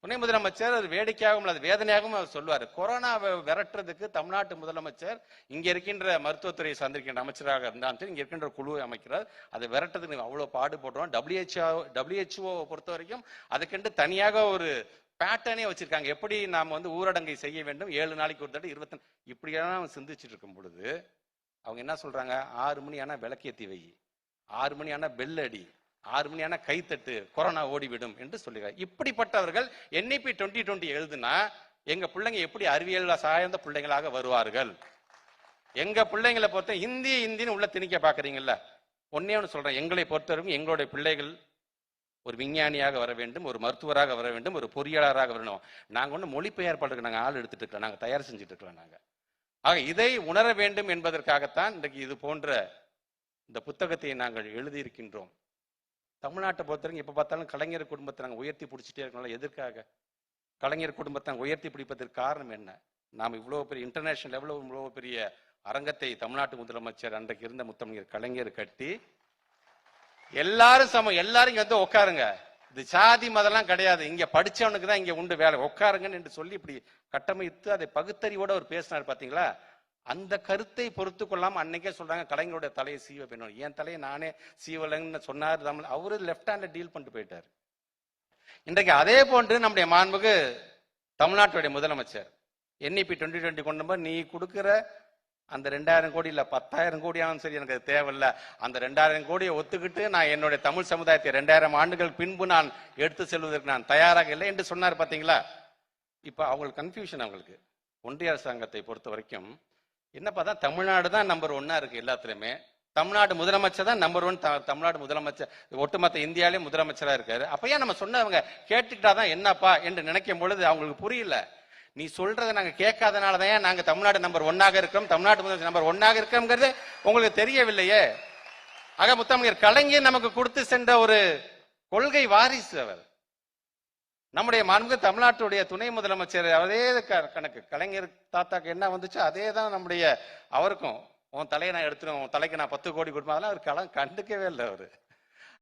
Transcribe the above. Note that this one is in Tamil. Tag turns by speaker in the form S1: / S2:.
S1: துணை முதலமைச்சர் அது வேடிக்கையாகவும் அது வேதனையாகவும் அவர் சொல்லுவார். கொரோனாவை விரட்டுறதுக்கு தமிழ்நாட்டு முதலமைச்சர் இங்க இருக்கின்ற மருத்துவத்துறையை சார்ந்திருக்கின்ற அமைச்சராக இருந்தாலும் சரி, இங்க இருக்கின்ற குழுவை அமைக்கிறார். அதை விரட்டுறதுக்கு அவ்வளவு பாடுபடுறோம். WHO பொறுத்த வரைக்கும் அதுக்கென்று தனியாக ஒரு பேட்டர்னே வச்சிருக்காங்க. எப்படி நாம ஊரடங்கை செய்ய வேண்டும், 7 நாளைக்கு ஒரு தடவை 20 இப்படியெல்லாம் சிந்திச்சுட்டு இருக்கும் பொழுது அவங்க என்ன சொல்றாங்க, 6 மணி ஆனா விளக்கேத்தி வை, 6 மணி ஆனா பெல் அடி, 6 மணி ஆனா கைத்தட்டு, கொரோனா ஓடிவிடும் என்று சொல்லுகிறார். இப்படிப்பட்டவர்கள் NEP 2020 எழுதுனா எங்க பிள்ளைங்க எப்படி அறிவியல் சார்ந்த பிள்ளைங்களாக வருவார்கள்? எங்க பிள்ளைங்களை பொறுத்த இந்தின்னு உள்ள திணிக்க பாக்குறீங்கல்ல. ஒன்னே ஒன்று சொல்றேன், எங்களை பொறுத்தவரைக்கும் எங்களுடைய பிள்ளைகள் ஒரு விஞ்ஞானியாக வர வேண்டும், ஒரு மருத்துவராக வர வேண்டும், ஒரு பொறியாளராக வரணும். நாங்க மொழிபெயர்ப்பாளருக்கு நாங்க ஆள் எடுத்துட்டு இருக்கிறோம், நாங்க தயார் செஞ்சுட்டு இருக்கிறோம். நாங்க ஆக இதை உணர வேண்டும் என்பதற்காகத்தான் இன்றைக்கு இது போன்ற இந்த புத்தகத்தை நாங்கள் எழுதியிருக்கின்றோம். தமிழ்நாட்டை பொறுத்தவரைக்கும் எப்ப பார்த்தாலும் கலைஞர் குடும்பத்தை நாங்கள் உயர்த்தி பிடிச்சிட்டே இருக்கோம்ல. எதற்காக கலைஞர் குடும்பத்தை உயர்த்தி பிடிப்பதற்கு காரணம் என்ன? நாம் இவ்வளவு பெரிய இன்டர்நேஷனல் லெவலில் இவ்வளவு பெரிய அரங்கத்தை தமிழ்நாட்டு முதலமைச்சர் அன்றைக்கு இருந்த முத்தமிழர் கலைஞர் கட்டி எல்லாரும் சமம், எல்லாரும் இங்க உட்காருங்க, இது சாதி மதம்லாம் கிடையாது, இங்க படிச்சவனுக்கு தான் இங்க உண்டு வேலை, உட்காருங்கன்னு என்று சொல்லி இப்படி கட்டமைத்து அதை பகுத்தறிவோட ஒரு பேசினார். பாத்தீங்களா? அந்த கருத்தை பொறுத்து கொள்ளாம அன்னைக்கே சொல்றாங்க கலைஞருடைய தலையை சீவ வேணும். என் தலையை நானே சீவலன்னு சொன்னார். அவரு லெப்ட் ஹேண்ட்ல டீல் பண்ணிட்டு போயிட்டாரு. இன்றைக்கு அதே போன்று நம்முடைய மாண்புக்கு தமிழ்நாட்டுடைய முதலமைச்சர் NEP 2020 கொண்டு போய் நீ கொடுக்கிற அந்த 2000 கோடி இல்ல 10,000 கோடி ஆனாலும் சரி, எனக்கு அது தேவையில்ல, அந்த 2000 கோடியை ஒத்துக்கிட்டு நான் என்னுடைய தமிழ் சமுதாயத்தை 2000 ஆண்டுகள் பின்பு நான் எடுத்து செல்வதற்கு நான் தயாராக இல்லை என்று சொன்னார். பாத்தீங்களா? இப்ப அவங்களுக்கு கன்ஃபியூஷன். அவங்களுக்கு ஒன்றிய அரசாங்கத்தை பொறுத்த வரைக்கும் என்னப்பா தான் தமிழ்நாடு தான் நம்பர் 1 இருக்கு எல்லாத்துலயுமே. தமிழ்நாடு முதலமைச்சர் தான் நம்பர் 1. தமிழ்நாடு முதலமைச்சர் ஒட்டுமொத்த இந்தியாவிலே முதலமைச்சரா இருக்காரு. அப்ப ஏன் நம்ம சொன்னவங்க கேட்டுக்கிட்டாதான் என்னப்பா என்று நினைக்கும் பொழுது அவங்களுக்கு புரியல. நீ சொல்றதை நாங்க கேட்காதனாலதான் நாங்க தமிழ்நாடு நம்பர் 1 இருக்கிறோம், தமிழ்நாடு முதலமைச்சர் நம்பர் 1 இருக்கிறோம்ங்கிறது உங்களுக்கு தெரியவில்லையே. ஆக முத்தமிழர் கலைஞர் நமக்கு கொடுத்து சென்ற ஒரு கொள்கை வாரிசு அவர். நம்முடைய மாண்புமிகு தமிழ்நாட்டுடைய துணை முதலமைச்சர் அதே கணக்கு. கலைஞர் தாத்தாக்கு என்ன வந்துச்சோ அதே தான் நம்முடைய அவருக்கும். உன் தலையை நான் எடுத்துருவேன், உன் தலைக்கு நான் 10 கோடி கொடுப்பேன், அதெல்லாம் அவர் கண்டுக்கவே இல்லை. அவரு